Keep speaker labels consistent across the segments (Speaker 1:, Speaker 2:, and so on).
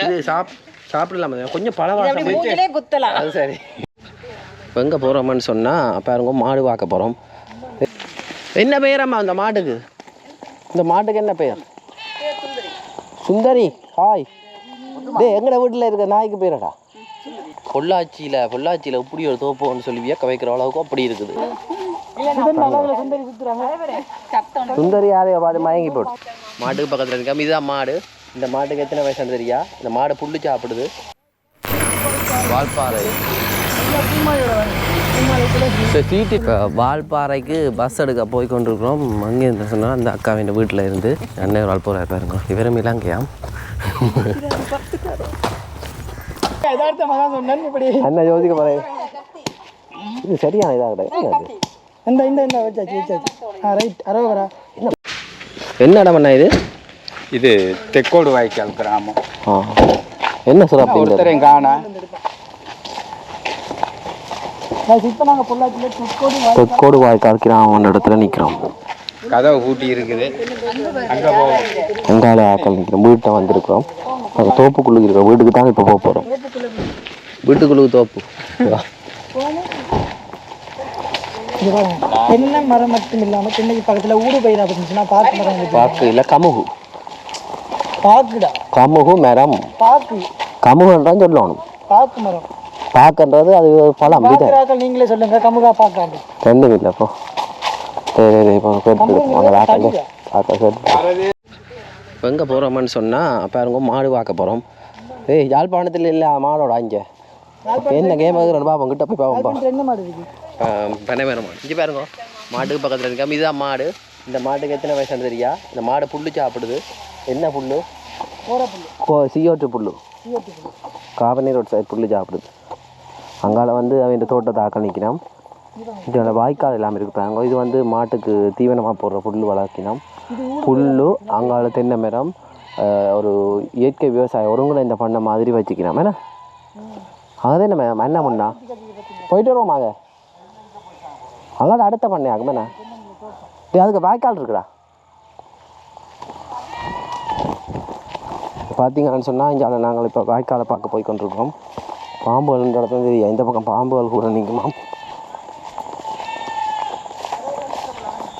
Speaker 1: இது சாப்பிடலாமா கொஞ்சம் பழவாசம் குத்தலாம். அது சரி. எங்கே போகிறோம்னு சொன்னால் பாருங்க மாடு பார்க்க போகிறோம். என்ன பெயரம்மா அந்த மாட்டுக்கு? இந்த மாட்டுக்கு என்ன பெயர்? சுந்தரி. ஹாய். எங்கட வீட்டில் இருக்க நாய்க்கு பேரடா? பொள்ளாச்சியில் இப்படி ஒரு தோப்புன்னு சொல்லி வியக்க வைக்கிற அளவுக்கு அப்படி இருக்குது. சுந்தரி யாரையோ பார்த்து மயங்கி போட்டு மாட்டுக்கு பக்கத்தில் இருக்கா. இதுதான் மாடு. இந்த மாட்டுக்கு எத்தனை வயசு தெரியா? இந்த மாடு புல்லு சாப்பிடுது. வால்பாறை சீட்டு வால்பாறைக்கு பஸ் எடுக்க போய் கொண்டிருக்கிறோம். அங்கே இருந்து சொன்னால் அந்த அக்காவின் வீட்டில் இருந்து அண்ணன் ஒரு ஆள் போகிறார் பாருங்க. இவரும் இலங்கையாம். அண்ணன் யோசிக்க போகிறேன். இது சரியான இதாக கிடையாது. என்ன இடம் அண்ணா இது?
Speaker 2: இது தெக்கோடு வாய்க்கால் கிராமம்.
Speaker 1: என்ன சிறப்பு?
Speaker 2: ஒருத்தரையும் காணா.
Speaker 1: தெக்கோடு வாய்க்கால் கிராமம் இடத்துல நிற்கிறோம்.
Speaker 2: கதவை கூட்டி இருக்குது.
Speaker 1: அங்கால ஆக்கள் நிற்கிறோம். வீட்டை வந்திருக்கிறோம். தோப்புக்குள்ளே இருக்கிறோம். வீட்டுக்கு தான் இப்போ போக போகிறோம். வீட்டுக்குள்ளே தோப்பு.
Speaker 3: தென்னை மரம் மட்டும் இல்லாமல் தென்னைக்கு பக்கத்தில் ஊடு பயிர் அப்படின்னா பாக்கு மரம்.
Speaker 1: பாக்கு இல்லை கமுகு.
Speaker 3: பாக்குடா
Speaker 1: கமுகு மரம்.
Speaker 3: பாக்கு
Speaker 1: கமுகுன்றான் சொல்லணும்.
Speaker 3: பாக்கு மரம்.
Speaker 1: பாக்குன்றது அது பழம்.
Speaker 3: நீங்களே சொல்லுங்க. கமுகா பாக்காண்டு
Speaker 1: ரெண்டும் இல்லை. இப்போ எங்கே போகிறோம்னு சொன்னால் பாருங்க மாடு பார்க்க போகிறோம். யாழ்ப்பாணத்தில் இல்லை மாடோட இங்கே என்ன கேம் ஆகுது பாப்போம். கிட்ட போய் பார்ப்போம்.
Speaker 3: என்ன மாடு இருக்கு?
Speaker 1: பனைமரம் மாடு. இங்கே பாருங்க மாட்டுக்கு பக்கத்தில் இருக்கா. இதுதான் மாடு. இந்த மாட்டுக்கு எத்தனை வயசு தெரியா? இந்த மாடு புல்லு சாப்பிடுது. என்ன புல்லு? CO2 புல்லு. காவனி ரோட் சைடு புல்லு சாப்பிடுது. அங்கால வந்து அவன் தோட்டத்தை ஆக்க நிற்கிறான். இதோட வாய்க்கால் எல்லாமே இருக்கு பாருங்க. இது வந்து மாட்டுக்கு தீவனமாக போடுற புல் வளர்க்கினோம். புல்லு அங்கால தென்னை மரம் ஒரு இயற்கை விவசாயம் ஒருங்கில் இந்த பண்ண மாதிரி வச்சுக்கிறோம். ஏன்னா அங்கே என்ன என்ன பண்ணா போயிட்டு வருவோமாங்க. அங்கால அடுத்த பண்ணையாகும் என்ன அதுக்கு வாய்க்கால் இருக்குடா. பார்த்தீங்கன்னு சொன்னால் இங்கே நாங்கள் இப்போ வாய்க்காலை பார்க்க போய் கொண்டிருக்கிறோம். பாம்புகள் இடத்துல தெரியும். இந்த பக்கம் பாம்புகள் கூட நிற்குமா.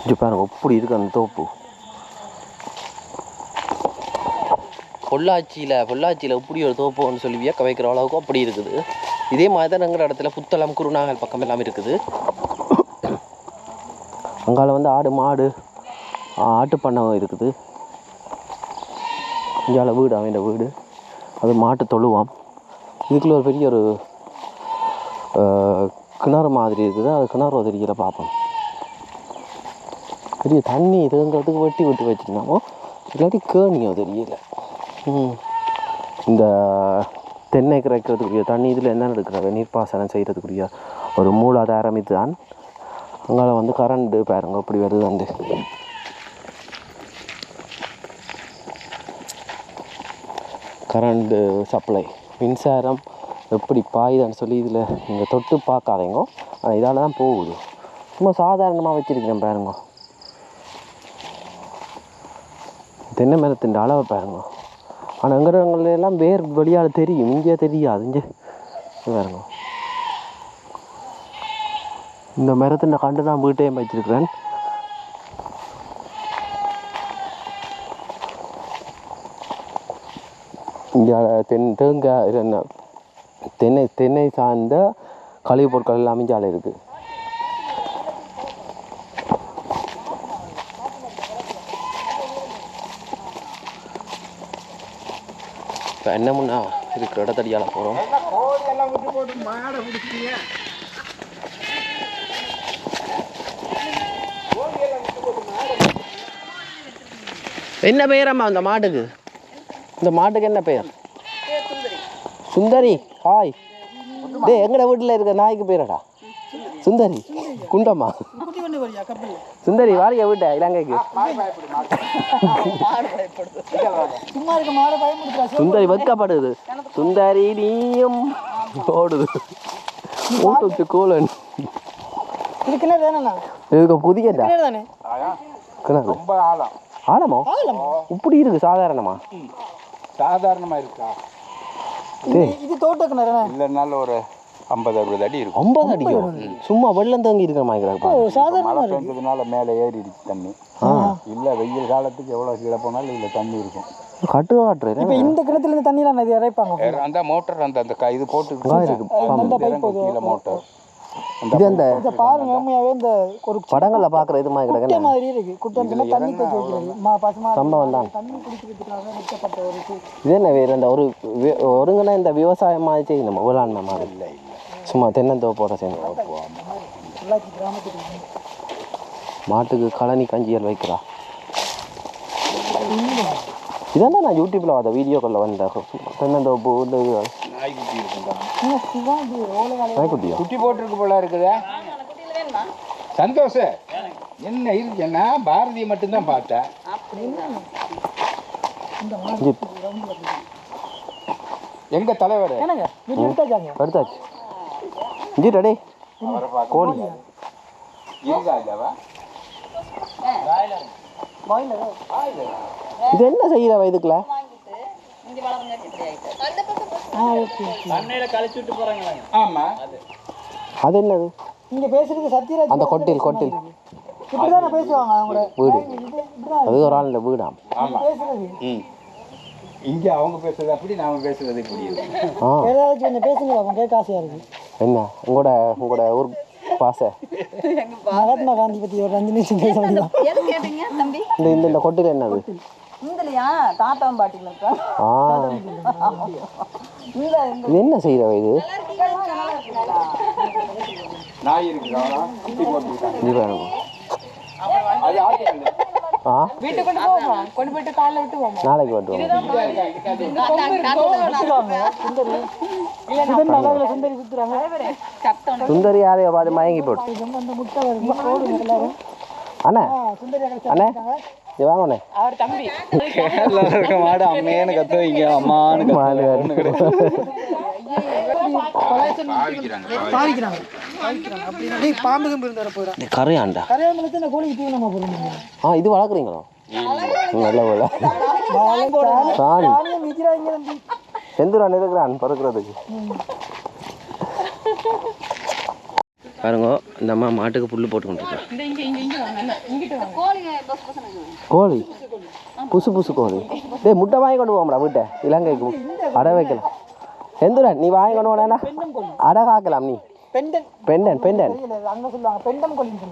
Speaker 1: இது பாருங்க எப்படி இருக்கு அந்த தோப்பு. பொள்ளாச்சியில் இப்படி ஒரு தோப்புன்னு சொல்லி வியக்க வைக்கிற அளவுக்கு அப்படி இருக்குது. இதே மாதிரி தான் எங்கள் இடத்துல புத்தளம் குருநாகல் பக்கம் எல்லாம் இருக்குது. அங்கால வந்து ஆடு மாடு ஆட்டு பண்ணை இருக்குது. இங்கால வீடு அவன் வீடு. அது மாட்டு தொழுவாம். இதுக்குள்ள ஒரு பெரிய ஒரு கிணறு மாதிரி இருக்குது. அது கிணறு தெரியல பார்ப்போம். பெரிய தண்ணி இதுங்கிறதுக்கு வெட்டி விட்டு வச்சுருந்தாமோ இல்லாட்டி கேணியோ தெரியல. இந்த தென்னை கிரைக்கிறதுக்குரிய தண்ணி இதில் என்னென்ன எடுக்கிற நீர்ப்பாசனம் செய்கிறதுக்குரிய ஒரு மூலாதாரம் இது தான். அங்கால வந்து கரண்ட்டு பாருங்க அப்படி வருது. வந்து கரண்ட்டு சப்ளை மின்சாரம் எப்படி பாயுதான்னு சொல்லி இதில் நீங்கள் தொட்டு பார்க்காதீங்க. ஆனால் இதால் தான் போகுது. சும்மா சாதாரணமாக வச்சுருக்கிறேன் பாருங்க. தென்னை மரத்தின் அளவை பாருங்க. ஆனால் எங்கிறவங்களெல்லாம் வேர் வழியால் தெரியும். இங்கே தெரியாது. இங்கே பாருங்க. இந்த மரத்தின் கண்டு தான் வீட்டையும் வச்சிருக்கிறேன். இங்கே தேங்காய் என்ன தென்னை சார்ந்த கழிவுப் பொருட்கள் எல்லாமே ஜாலை இருக்குது. இப்போ என்ன முன்னா இருக்கிற இடத்தடியால் போகிறோம். என்ன பெயரம்மா அந்த மாட்டுக்கு? இந்த மாட்டுக்கு என்ன பெயர்? சுந்தரி. ஹாய். எங்கட வீட்டில் இருக்க நாய்க்கு பேரடா? சுந்தரி. குண்டம்மா. சுந்தரி வாரிய வீட்டை இலங்கைக்கு. சுந்தரி வெக்கப்படுது. சுந்தரி நீயும் ஓடுது. கூலன் இதுக்கு புதியடா. ஆழமோ இப்படி இருக்கு? சாதாரணமா
Speaker 2: சாதாரணமா இருக்கா?
Speaker 3: இது தோட்ட கிணறு
Speaker 2: இல்லைனாலும் ஒரு 50-60 அடி இருக்கும்.
Speaker 1: 50 அடிக்கும். சும்மா வெள்ளம் தங்கி இருக்கிற மாதிரி
Speaker 3: சாதாரண
Speaker 2: மழை பெஞ்சதுனால மேலே ஏறிடுச்சு தண்ணி. இல்லை வெயில் காலத்துக்கு எவ்வளோ கீழே போனாலும் இதில் தண்ணி இருக்கும்.
Speaker 1: கட்டு காட்டுறேன்.
Speaker 3: இப்போ இந்த கிணத்துல இருந்து தண்ணியெல்லாம் இது இறைப்பாங்க.
Speaker 2: அந்த மோட்டர் அந்த இது போட்டு கீழே மோட்டர்
Speaker 1: இது அந்த
Speaker 3: பாருங்க உண்மையாவே இந்த ஒரு
Speaker 1: படங்கள்ல பாக்குற இது மாதிரி
Speaker 3: குட்டை மாதிரி இருக்கு. குட்டை தண்ணி தேக்கி வைக்கிறது பசுமா
Speaker 1: சம்பவம் தான்.
Speaker 3: தண்ணி குடிக்கிறதுக்காக வெட்டப்பட்ட ஒரு
Speaker 1: இது என்ன வேறு அந்த ஒரு ஒருங்கின இந்த விவசாயம் மாதிரி செய்யணும் வேளாண்மை மாதிரி இல்லை. சும்மா தென்னந்தோப்போட சேர்ந்து
Speaker 3: கிராமத்துக்கு
Speaker 1: மாட்டுக்கு கழனி கஞ்சியல் வைக்கிறா. இதெல்லாம் நான் யூடியூப்ல பார்த்த வீடியோக்களில் வந்த தென்னந்தோப்பு
Speaker 2: நாய்க்குட்டி இருக்குங்களா?
Speaker 1: நாய்க்குட்டியா?
Speaker 2: குட்டி போட்டிருக்கு போல இருக்குதா? சந்தோஷம் என்ன இருக்குன்னா பாரதியை மட்டும்தான் பார்த்தேன். எங்க தலைவர்
Speaker 1: எடுத்தாச்சு. இஞ்சி ரெடி. கோழி
Speaker 2: இருக்கா இல்லவா?
Speaker 1: இது என்ன செய்யற வயதுக்குள்ள?
Speaker 2: ஆமா.
Speaker 1: அது என்னது?
Speaker 3: இங்க பேசுறது சத்யராஜ்.
Speaker 1: அந்த கொட்டில்
Speaker 3: இப்படிதானே பேசுவாங்க அவங்க
Speaker 1: வீடு. அது ஒரு ஆள் வீடாம்.
Speaker 2: ஆமா.
Speaker 3: பேசுறது
Speaker 2: இங்க அவங்க பேசுறது அப்படி, நாம பேசுறது இப்படி.
Speaker 3: ஏதாச்சும் கொஞ்சம் பேசுங்க பாப்போம், கேட்க ஆசையா இருக்கு.
Speaker 1: என்ன உங்களோட ஊர் பாசை?
Speaker 3: மகாத்மா காந்தி பத்தி ஒரு 5 நிமிஷம் பேச முடியுமா?
Speaker 1: இந்த கொட்டில் என்னது? இது என்ன செய்யற வயது?
Speaker 2: நாய் இருக்குதா? குட்டி போட்டுருக்காங்க.
Speaker 1: நாளைக்கு வந்துடுவோம். சுந்தரி யாரையோ பார்த்து மயங்கி போட்டு. அண்ணா அண்ணே இது வாங்கண்ணே.
Speaker 4: அவர் தம்பி
Speaker 2: இருக்க மாடு அம்மையானு கத்த வைங்க, அம்மானு
Speaker 1: கரையாண்டா. இது வளர்க்குறீங்களோ? நல்ல போல செந்துரான் இருக்கிறான் பறக்கிறதுக்கு. பாருங்க இந்த அம்மா மாட்டுக்கு புல்லு போட்டுக்கிட்டு கோழி புசு கோழி. டேய் முட்டை வாங்கி கொண்டு போவோம்டா வீட்டை, இலங்கைக்கு அடை வைக்கலாம். செந்துரன் நீ வாங்கி கொண்டு போனா அடை காக்கலாம். நீ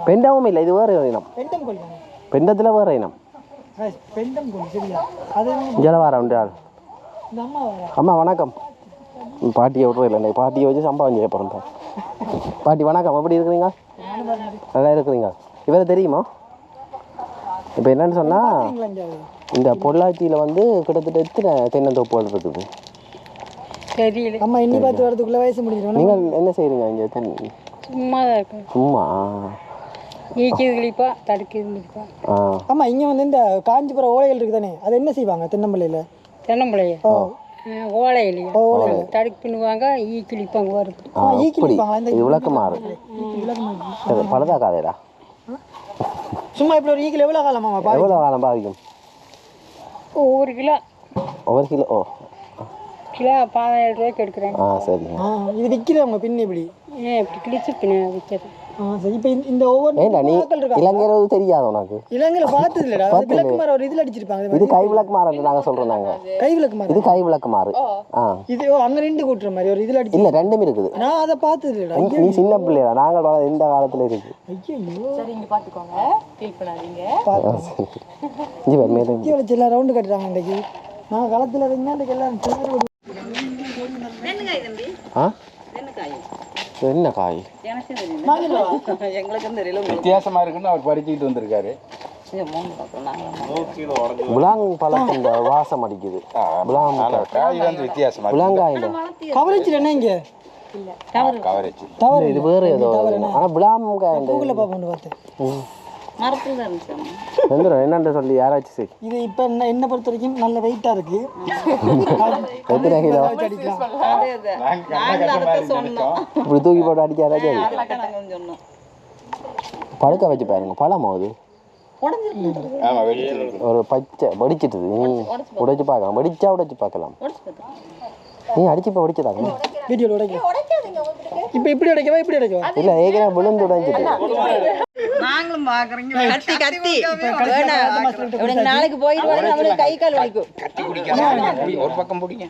Speaker 1: பெண்டமும் இல்லை, இது வேறு இனம். பெண்டத்தில் வேறு இனம். ஜலவாரம் உண்டு ஆள். அம்மா வணக்கம். பாட்டியை விட்றதில்லை, இந்த பாட்டியை வச்சு சம்பவம் செய்ய போகிறேன். பாட்டி வணக்கம், எப்படி இருக்கிறீங்க? நல்லா இருக்கிறீங்க. இவரை தெரியுமா? இப்போ என்னன்னு சொன்னால் இந்த பொள்ளாச்சியில் வந்து கிட்டத்தட்ட எத்தனை தென்னந்தோப்புகள் இருக்குது
Speaker 3: தெரியல. அம்மா இன்னி பார்த்து வரதுக்குள்ள வயசு முடிஞ்சிடும்.
Speaker 1: நீங்கள் என்ன செய்கிறீங்க இங்கே?
Speaker 4: சும்மா தான் இருக்கேன்.
Speaker 1: சும்மா
Speaker 4: ஈக்கிதுகளிப்பா தடுக்கிதுப்பா.
Speaker 3: அம்மா இங்கே வந்து இந்த காஞ்சிபுரம் ஓலைகள் இருக்குது தானே, அது என்ன செய்வாங்க? தென்னம்பிள்ளையில்
Speaker 4: தென்னம்பிள்ளையா? ஓலையிலையா? தடுக்கு பின்னுவாங்க, ஈ கிழிப்பாங்க. வருது
Speaker 3: ஈ கிழிப்பாங்க.
Speaker 1: இது விளக்கமாறு பலதா காதைடா.
Speaker 3: சும்மா இப்படி ஒரு ஈக்கில் எவ்வளோ காலமாம்மா?
Speaker 1: எவ்வளோ காலம் பாதிக்கும்?
Speaker 4: ஒவ்வொரு கிலோ கிலோ 15,000 ரூபாய்க்கு எடுக்கிறாங்க.
Speaker 1: சரிங்க.
Speaker 3: இது விற்கிறவங்க பின்ன இப்படி
Speaker 4: இப்படி கிழிச்சு பின்ன விற்கிறது.
Speaker 3: சரி. இப்போ இந்த ஒவ்வொரு
Speaker 1: இலங்கையில தெரியாது உனக்கு?
Speaker 3: இலங்கையில பார்த்தது இல்லடா. விளக்குமாறு ஒரு இதில் அடிச்சிருப்பாங்க.
Speaker 1: இது கை விளக்குமாறு நாங்கள் சொல்கிறோம். நாங்கள் கை விளக்குமாறு. இது கை விளக்குமாறு.
Speaker 3: இது அங்கே ரெண்டு கூட்டுற மாதிரி ஒரு இதில் அடிச்சு.
Speaker 1: இல்லை ரெண்டுமே இருக்குது.
Speaker 3: நான் அதை பார்த்தது இல்லடா.
Speaker 1: நீ சின்ன பிள்ளைடா, நாங்கள் இந்த காலத்தில் இருக்குது.
Speaker 4: ஐயோ சரி, இங்கே பார்த்துக்கோங்க, ஃபீல் பண்ணாதீங்க.
Speaker 3: இங்கே வச்சு எல்லாம் ரவுண்டு கட்டுறாங்க. இன்றைக்கு நான் காலத்தில் இருந்தால் எல்லாம்
Speaker 1: என்ன காய்
Speaker 2: வித்தியாசமா இருக்குன்னு அவர் படிச்சுக்கிட்டு வந்திருக்காரு.
Speaker 1: புலாங் பழம் இந்த வாசம் அடிக்குது.
Speaker 2: காய் வந்து வித்தியாசமா
Speaker 1: புலாங்காயில்
Speaker 3: கவரேஜ் என்ன இங்கே
Speaker 2: கவரேஜ்
Speaker 3: தவறு
Speaker 1: இது வேறு ஏதோ. ஆனால் புலாங்காய்
Speaker 3: கூகுளில் பார்ப்போம்னு பார்த்தேன்.
Speaker 4: மரத்தில் தான் இருந்துச்சு.
Speaker 1: என்னன்னு சொல்லி யாராச்சும் சரி.
Speaker 3: இது இப்போ என்ன பொறுத்த வரைக்கும் நல்ல வெயிட்டாக இருக்கு.
Speaker 1: எத்தனை கிலோ? இப்படி தூக்கி போட்டு அடிக்க யாராச்சும் பழுக்க வச்சு பாருங்க. பழம் அது
Speaker 2: ஆமாம் வெடிச்சு
Speaker 1: ஒரு பச்சை வெடிச்சிட்டுது உடைச்சு பார்க்கலாம் வெடிச்சா உடைச்சு பார்க்கலாம் நீ அடிச்சு இப்போ உடைச்சதாங்க
Speaker 3: வீடியோவில் உடைக்க இப்போ இப்படி உடைக்கவா இப்படி உடைக்கவா
Speaker 1: இல்லை ஏற்கனவே விழுந்து உடைஞ்சிட்டு
Speaker 4: நாங்களும் பாக்குறீங்க கத்தி கத்தி இவனுக்கு நாளைக்கு போயிடுவாங்க அவனுக்கு கை கால் வலிக்கும்
Speaker 2: கட்டி குடிக்காம ஒரு பக்கம் பிடிங்க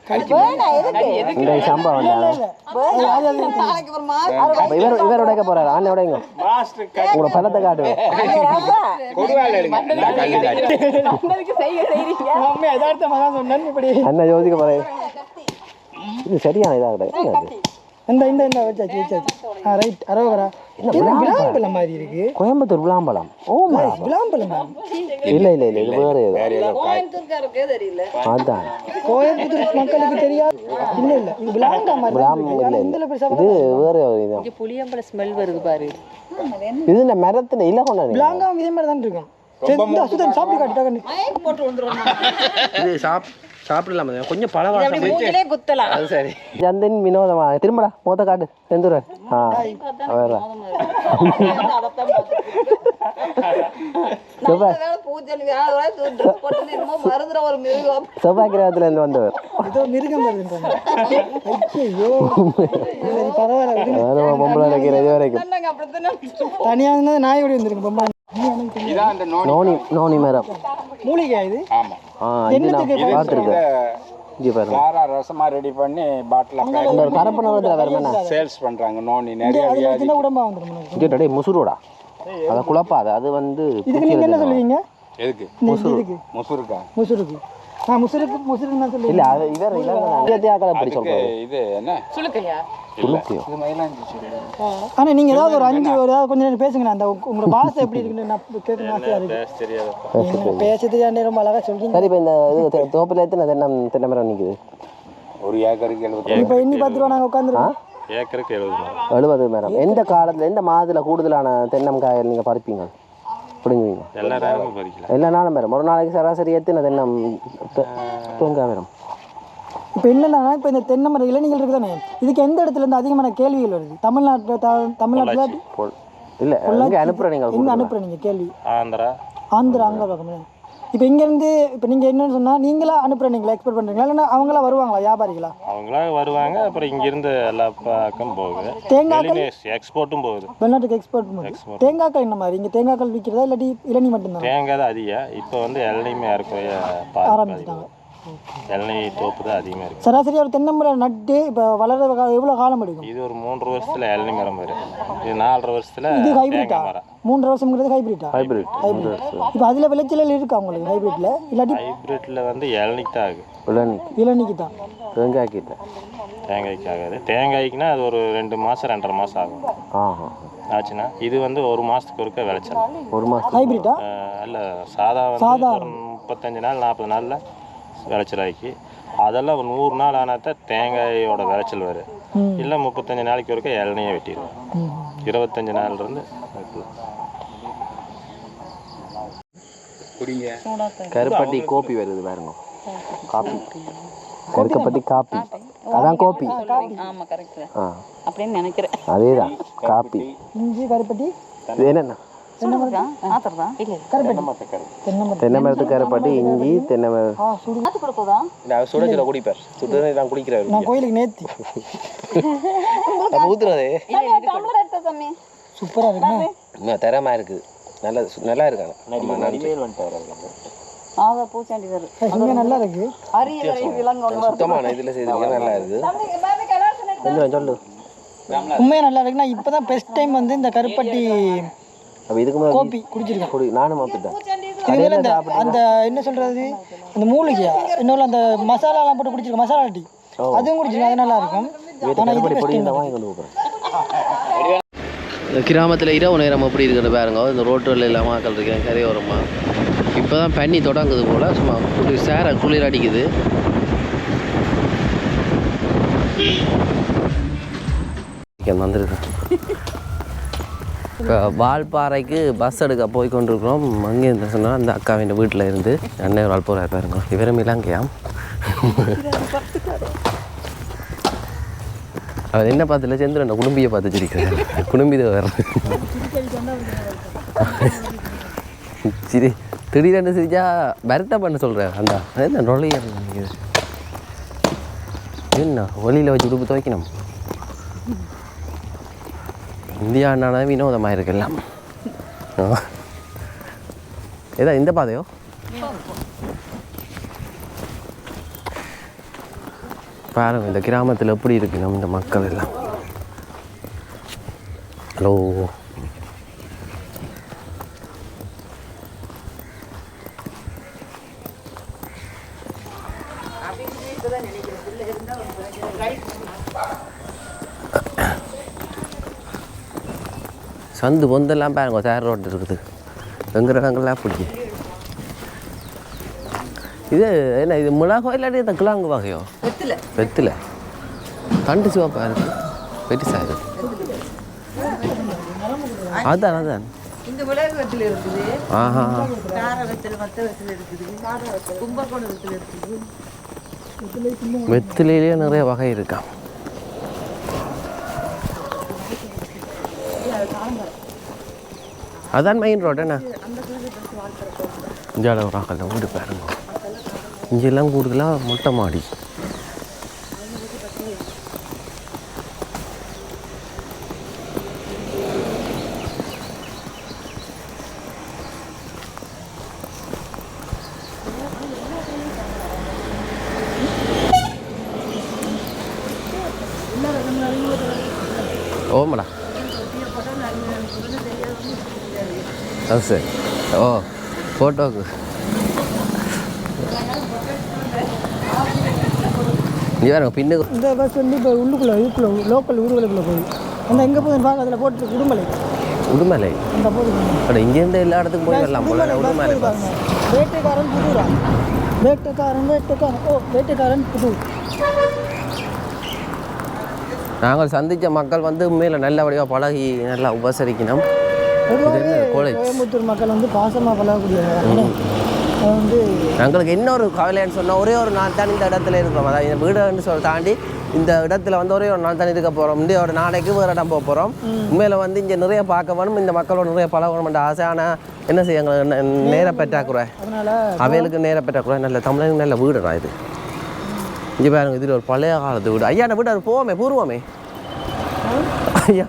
Speaker 1: இந்த சம்பவம் இவர் உடைக்க போறாரு ஆண்ணே உடைங்க உங்களோட பணத்தை காட்டுவேன் என்ன யோசிக்க போறேன் இது சரியான இதாக கிடையாது
Speaker 3: இந்த வச்சாச்சு ரைட் அரோகரா விளாம்பழம் மாதிரி இருக்கு
Speaker 1: கோயம்புத்தூர் விளாம்பழம்
Speaker 3: விளாம்பழம்
Speaker 1: இல்லை இது வேற ஏதோ அதான்
Speaker 3: கோயம்புத்தூர் மக்களுக்கு தெரியாது இல்ல இது விளாங்கா மாதிரி
Speaker 1: இது வேற இது
Speaker 4: புளியம்பழ ஸ்மெல் வருது பாரு
Speaker 1: இது இந்த மரத்துல இல்ல கொண்டாங்க
Speaker 3: விளாங்கா இதே மாதிரி தான் இருக்கும் சாப்பிட்டு காட்டு
Speaker 1: இது சாப்பிடலாம் கொஞ்சம் பழவாசம்
Speaker 4: மூஞ்சிலே குத்தலாம்
Speaker 1: அது சரி ஜந்தன் வினோதமா திரும்படா மொத்த காட்டு செந்துரு செவ்வாய் கிரகத்துல இருந்து வந்தவர் பொம்பளை இது வரைக்கும்
Speaker 3: தனியா நாய் ஓடி வந்திருக்கு பொம்பளை
Speaker 1: நோனி மரம்
Speaker 3: மூலிகை இது
Speaker 2: ரசமா ரெடி பண்ணி பாட்டில் சேல்ஸ் பண்றாங்க நோனி நிறைய
Speaker 3: உடம்பா வந்துடும்
Speaker 1: முசுரோடா அத குழப்பாத அது வந்து
Speaker 3: இதுக்கு என்ன சொல்லுவீங்க
Speaker 2: எதுக்கு முசுருக்கா
Speaker 3: முசுருக்கு தான் சொல்லுவீங்க
Speaker 1: இல்ல அது இவர் இல்ல அப்படி சொல்றாரு
Speaker 2: இது என்ன
Speaker 4: சுளுக்கையா
Speaker 2: இது மயிலாஞ்சி சொல்லுங்க
Speaker 3: ஆனா நீங்க ஏதாவது ஒரு 5 ஏதாவது கொஞ்சம் நேரம் பேசுங்க அந்த உங்களோட பாஷை எப்படி இருக்குன்னு நான் கேட்கணும் ஆசையா இருக்கு பேச தெரியாண்டே ரொம்ப அழகா சொல்றீங்க
Speaker 1: சரி இப்போ இந்த இது தோப்புல எத்தனை தென்னை மரம் நிக்குது
Speaker 2: ஒரு ஏக்கருக்கு 70
Speaker 3: இப்போ இன்னி 10 ரூபா நாங்க உட்கார்ந்துருக்கோம்
Speaker 2: ஏக்கருக்கு 70
Speaker 1: மரம் எந்த காலத்துல எந்த மாதத்துல கூடுதலான தென்னங்காய் நீங்க பறிப்பீங்க பிடுங்குவீங்க
Speaker 2: எல்லா நேரமும் பறிக்கலாம்
Speaker 1: எல்லா நாளும் மரம் ஒரு நாளைக்கு சராசரி எத்தனை தென்னம் தேங்காய் மரம்
Speaker 3: இப்போ என்னன்னா இப்போ இந்த தென்னை மர இளநீர்கள் இருக்குதானே இதுக்கு எந்த இடத்துல இருந்து அதிகமான கேள்விகள் வருது தமிழ்நாட்டில்
Speaker 1: இல்லை எங்கே அனுப்புகிறேன் நீங்கள்
Speaker 3: எங்கே அனுப்புகிறேன் நீங்கள் கேள்வி
Speaker 2: ஆந்திரா
Speaker 3: அங்கே பார்க்கணும் இப்போ இங்கேருந்து இப்போ நீங்கள் என்னன்னு சொன்னால் நீங்களா அனுப்புகிறீங்களா எக்ஸ்போர்ட் பண்ணுறீங்களா இல்லைன்னா அவங்களா வருவாங்களா வியாபாரிகளா
Speaker 5: அவங்களா வருவாங்க அப்புறம் இங்கிருந்து எல்லா பக்கம் போகுது
Speaker 3: தேங்காய்கள்
Speaker 5: எக்ஸ்போர்ட்டும் போகுது
Speaker 3: வெளிநாட்டுக்கு எக்ஸ்போர்ட் பண்ணுது தேங்காய்கள் என்ன மாதிரி இங்கே தேங்காய்கள் விற்கிறதா இல்லாட்டி இளநீ மட்டும்தான்
Speaker 5: தேங்காய் தான் அதிகம் இப்போ வந்து இளநீமே ஏறக்குறைய
Speaker 3: ஆரம்பிச்சிட்டாங்க
Speaker 5: இளநீ தோப்பு தான் அதிகமாக இருக்குது
Speaker 3: சராசரி ஒரு தென்னமரம் நட்டு இப்போ வளர எவ்வளோ காலம் எடுக்கும்
Speaker 5: இது ஒரு 3 வருஷத்துல இளநீ மரம் வரும் இது 4 வருஷத்துல
Speaker 3: இது ஹைபிரிட்டா
Speaker 5: மரம்
Speaker 3: 3 வருஷங்கிறது ஹைபிரிட்டா
Speaker 1: ஹைபிரிட்
Speaker 3: இப்போ அதில் விளைச்சல் இருக்கா உங்களுக்கு ஹைபிரிட்ல இல்லாட்டி
Speaker 5: ஹைபிரிட்ல வந்து இளநீக்கு தான் ஆகுது
Speaker 3: இளநீக்கு தான்
Speaker 1: தேங்காய்க்கிட்ட
Speaker 5: தேங்காய்க்கு ஆகாது தேங்காய்க்குன்னா அது ஒரு 2 மாதம் 2.5 மாதம் ஆகும் ஆச்சுன்னா இது வந்து 1 மாதத்துக்கு ஒருக்க விளைச்சல்
Speaker 1: 1 மாதம்
Speaker 3: ஹைபிரிட்டா
Speaker 5: இல்லை சாதா வந்து ஒரு 35 நாள் 40 நாளில் விளைச்சல் ஆகி அதெல்லாம் ஒரு 100 நாள் ஆனால் தான் தேங்காயோட விளைச்சல் வரும் இல்லை 35 நாளைக்கு ஒருக்க இளநியை வெட்டிடுவோம் 25 நாள்லேருந்து
Speaker 2: குடிங்க
Speaker 1: கருப்பட்டி கோப்பி வருது பாருங்க காப்பி கருக்கப்பட்டி காப்பி அதான் கோப்பி
Speaker 4: ஆமா கரெக்ட் அப்படின்னு நினைக்கிறேன்
Speaker 1: அதேதான் காப்பி
Speaker 3: இஞ்சி கருப்பட்டி
Speaker 1: இது என்னென்ன தென்னை மரத்து கருப்பட்டி இஞ்சி தென்னை மரம் சுட சுட குடிப்பார் சுடு தான் குடிக்கிறார்
Speaker 3: நான் கோயிலுக்கு நேத்தி
Speaker 1: ஊத்துறதே
Speaker 3: சூப்பராக இருக்குண்ணே
Speaker 1: இன்னும் திறமா இருக்குது நல்லா இருக்காங்க
Speaker 3: இங்கே நல்லா இருக்கு
Speaker 1: சுத்தமான இதில் செய்திருக்கேன் நல்லா இருக்குது கொஞ்சம் சொல்லு
Speaker 3: உண்மையாக நல்லா இருக்கு நான் இப்போ தான் ஃபஸ்ட் டைம் வந்து இந்த கருப்பட்டி
Speaker 1: அப்போ இதுக்கு
Speaker 3: கோப்பி குடிச்சிருக்கேன்
Speaker 1: நானும் மாப்பிட்டேன்
Speaker 3: இதுல அந்த என்ன சொல்றது அந்த மூலிகையா இன்னொரு அந்த மசாலாலாம் போட்டு குடிச்சிருக்கேன் மசாலா டீ அதுவும் குடிச்சிருக்கேன் அது நல்லா இருக்கும்
Speaker 1: கிராமத்தில் இரவு நேரம் எப்படி இருக்கிறது பாருங்க இந்த ரோட்டுகளில் இல்லாமல் ஆக்கள் இருக்கேன் கரையோரமா இப்போ தான் பனி தொடங்குது போல் சும்மா சேர குளிர் அடிக்குது வந்துருக்கு வால்பாறைக்கு பஸ் எடுக்க போய் கொண்டிருக்கிறோம் அங்கே இருந்து சொன்னால் அந்த அக்காவின் வீட்டில் இருந்து அண்ணன் ஒரு ஆள் போகிறார் பாருங்க இவரும் இலங்கையாம் அவர் என்ன பார்த்துல செந்திரன் குடும்பியை பார்த்து வச்சிருக்கிறார் குடும்பிதை வேறு சரி திடீரென்று சிரிச்சா வருத்த பண்ண சொல்கிறேன் அந்த என்ன நொழைய நினைக்குது என்ன ஒளியில் வச்சு உடுப்பு துவைக்கணும் இந்தியானால வினோதமாக இருக்கலாம் ஏதா இந்த பாதையோ பாருங்க இந்த கிராமத்தில் எப்படி இருக்கு நம்ம இந்த மக்கள் எல்லாம் ஹலோ சந்து பொந்தெல்லாம் பாருங்க சேர் ரோட்டு இருக்குது எங்கிற இடங்கள்லாம் பிடிச்சி இது என்ன இது மிளகோ இல்லாட்டி இந்த கிழங்கு வகையோ வெத்தில தண்டு சிவப்பா இருக்கு பெருசா இருக்கு அதான் அதான்
Speaker 4: இந்த மிளகு வெத்தில இருக்குது
Speaker 1: ஆஹா
Speaker 4: கார வெத்தில மத்த வெத்தில இருக்குது கும்பகோண வெத்தில இருக்குது
Speaker 1: வெத்திலேயே நிறைய வகை இருக்கா அதான் மெயின் ரோடு என்ன இஞ்சால ஒரு ஆக்கல்ல வீடு பாருங்க இங்கெல்லாம் கூடுதலாக மொட்டை மாடி ஓமடா அது சரி ஓ ஃபோட்டோக்கு நீ வேறு பின்னுக்கு
Speaker 3: இந்த பஸ் வந்து இப்போ இதுக்குள்ளே லோக்கல் ஊர்களுக்குள்ளே போகுது அந்த எங்கே போகுதுன்னு பார்க்க அதில் போட்டு உடுமலை
Speaker 1: உடுமலை
Speaker 3: அந்த போகுது
Speaker 1: அட இங்கேருந்து எல்லா இடத்துக்கும் போய் வரலாம் போல உடுமலை பஸ்
Speaker 3: வேட்டைக்காரன் புதூரா வேட்டைக்காரன் புதூர்
Speaker 1: நாங்கள் சந்தித்த மக்கள் வந்து உண்மையில் நல்லபடியாக பழகி நல்லா உபசரிக்கணும்
Speaker 3: பொதுவாகவே கோயம்புத்தூர் மக்கள் வந்து பாசமாக பழகக்கூடியவங்க அது வந்து
Speaker 1: எங்களுக்கு இன்னொரு கவலைன்னு சொன்னால் ஒரே ஒரு நாள் தான் இந்த இடத்துல இருக்கிறோம் அதாவது இந்த வீடுன்னு சொல்ல தாண்டி இந்த இடத்துல வந்து ஒரே ஒரு நாள் தான் இருக்க போகிறோம் இந்த ஒரு நாளைக்கு வேறு இடம் போக போகிறோம் உண்மையில் வந்து இங்கே நிறைய பார்க்க வேணும் இந்த மக்களோட நிறைய பழகணும்ன்ற ஆசை ஆனால் என்ன செய்ய எங்களுக்கு நேர பெற்றாக்குறை
Speaker 3: அதனால்
Speaker 1: அவைகளுக்கு நேர பெற்றாக்குறை நல்ல தமிழனுக்கு நல்ல வீடு தான் இது இங்கே பாருங்க இதில் ஒரு பழைய காலத்து வீடு ஐயா வீடு அது போவோமே பூர்வமே ஐயா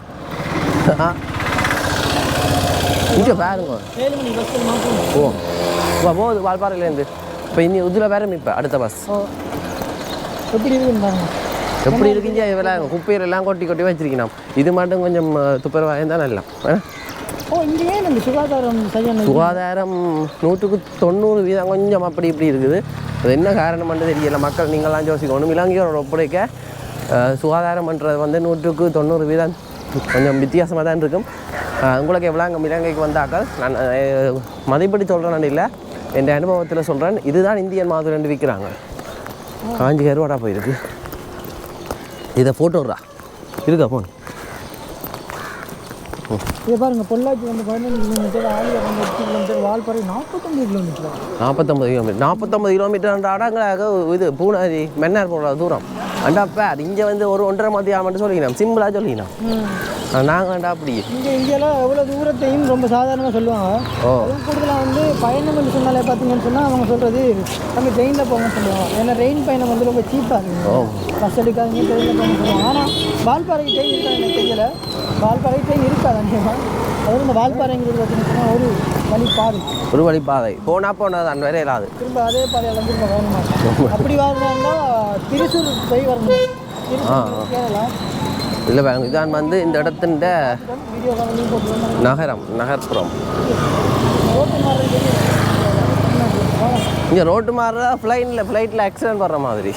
Speaker 1: இங்கே பாருங்க
Speaker 3: 7 மணி பஸ் மாற்றம்
Speaker 1: ஓ போகுது வால்பாறையிலேருந்து இப்போ இனி இதில் வேற இப்போ அடுத்த பஸ்
Speaker 3: எப்படி இருக்குன்னு பாருங்க
Speaker 1: எப்படி இருக்குங்க இதெல்லாம் குப்பையிலெல்லாம் கொட்டி கொட்டி வச்சிருக்கணும் இது மட்டும் கொஞ்சம் துப்புரவாக தான் நல்லா
Speaker 3: ஓ இங்கே ஏன் இந்த சுகாதாரம் சரியான
Speaker 1: சுகாதாரம் 100% கொஞ்சம் அப்படி இப்படி இருக்குது அது என்ன காரணம்ன்றது தெரியல மக்கள் நீங்களாம் யோசிக்கணும் இலங்கையோட ஒப்படைக்க சுகாதாரம் பண்ணுறது வந்து 100% கொஞ்சம் வித்தியாசமாக தான் இருக்கும் உங்களுக்கு எவ்வளோ அங்கே இலங்கைக்கு வந்தாக்கள் நான் மதிப்படி சொல்கிறேன்னு இல்லை என் அனுபவத்தில் சொல்கிறேன் இதுதான் இந்தியன் மாதிரி ரெண்டு விற்கிறாங்க காஞ்சி கருவாடா போயிருக்கு இதை ஃபோட்டோடா இருக்கா ஃபோன்
Speaker 3: இதை பாருங்கள் பொள்ளாச்சி வந்து 15 கிலோமீட்டர் ஆலியார் வந்து 8 கிலோமீட்டர் வால்பாறை 49 கிலோமீட்டர்
Speaker 1: 49 கிலோமீட்டர் இது பூனாரி மன்னார் போகிற தூரம் அண்டாப்பா இங்கே வந்து ஒரு 1.5 மதியம் மட்டும் சொல்லிக்கணும் சிம்பிளாக சொல்லிக்கணும் நாங்கள் வேண்டா அப்படி
Speaker 3: இங்கெல்லாம் எவ்வளோ தூரத்தையும் ரொம்ப சாதாரணமாக சொல்லுவாங்க கூடுதலாக வந்து பயணம் என்று சொன்னாலே பார்த்தீங்கன்னு சொன்னால் அவங்க சொல்கிறது நம்ம ட்ரெயினில் போகணும்னு சொல்லுவாங்க ஏன்னா ரெயின் பயணம் வந்து ரொம்ப சீப்பாக இருக்கும் பஸ் எடுக்காதீங்க ட்ரெயினில் போகணும்னு சொல்லுவாங்க ஆனால் வால்பாறைக்கு ட்ரெயின் இருக்காது எனக்கு தெரியல வால்பாறைக்கு ட்ரெயின் இருக்காது அநேகமாக அதாவது இந்த வால்பாறைங்கிறது பார்த்தீங்கன்னு சொன்னால் ஒரு
Speaker 1: வழிப்பாதை போனால் தான் வேற இல்லாது
Speaker 3: திரும்ப அதே பாதையில் திரும்ப வரணும் அப்படி வரணும்னா திருச்சூர் போய் வரணும் திருச்சூர் கேரளா
Speaker 1: இல்லை பாருங்க இதான் வந்து இந்த இடத்தின் நகர்ப்புறம் இங்கே ரோட்டு மாறுறா ஃப்ளைட்டில் ஆக்சிடென்ட் வர்ற மாதிரி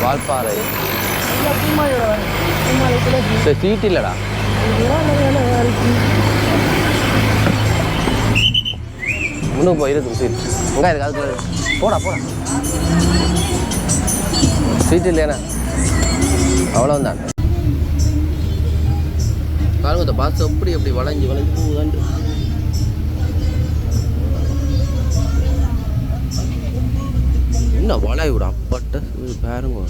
Speaker 1: வால்பாறை சீட் இல்லைடா இன்னும் போயிருக்கும் சீட் எங்கே இருக்கு அதுக்குள்ள போடா சீட் இல்லையாண்ணா அவ்வளோதான் பாருங்க இந்த பாஸ் எப்படி வளைஞ்சு போகுதாண்டு என்ன வளைய விட அப்பட்ட பாருங்க